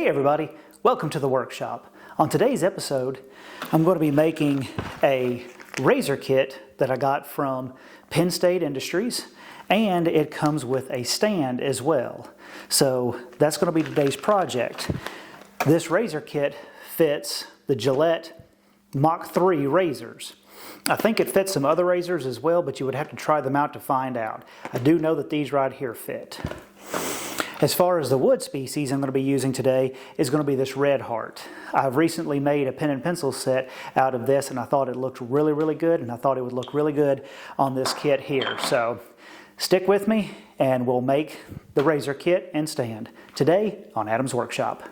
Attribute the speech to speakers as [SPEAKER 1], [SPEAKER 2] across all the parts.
[SPEAKER 1] Hey everybody, welcome to the workshop. On today's episode, I'm going to be making a razor kit that I got from Pennstateind, and it comes with a stand as well. So that's going to be today's project. This razor kit fits the Gillette Mach 3 razors. I think it fits some other razors as well, but you would have to try them out to find out. I do know that these right here fit. As far as the wood species I'm going to be using today is going to be this red heart. I've recently made a pen and pencil set out of this, and I thought it looked really good, and I thought it would look really good on this kit here. So stick with me and we'll make the razor kit and stand today on Adam's Workshop.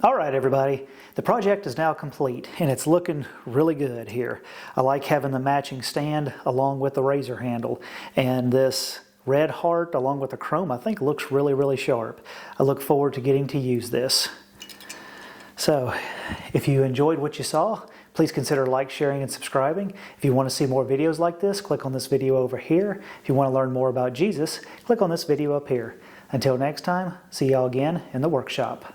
[SPEAKER 1] All right, everybody, the project is now complete and it's looking really good here. I like having the matching stand along with the razor handle, and this red heart along with the chrome I think looks really, really sharp. I look forward to getting to use this. So if you enjoyed what you saw, please consider like, sharing, and subscribing. If you want to see more videos like this, click on this video over here. If you want to learn more about Jesus, click on this video up here. Until next time, see y'all again in the workshop.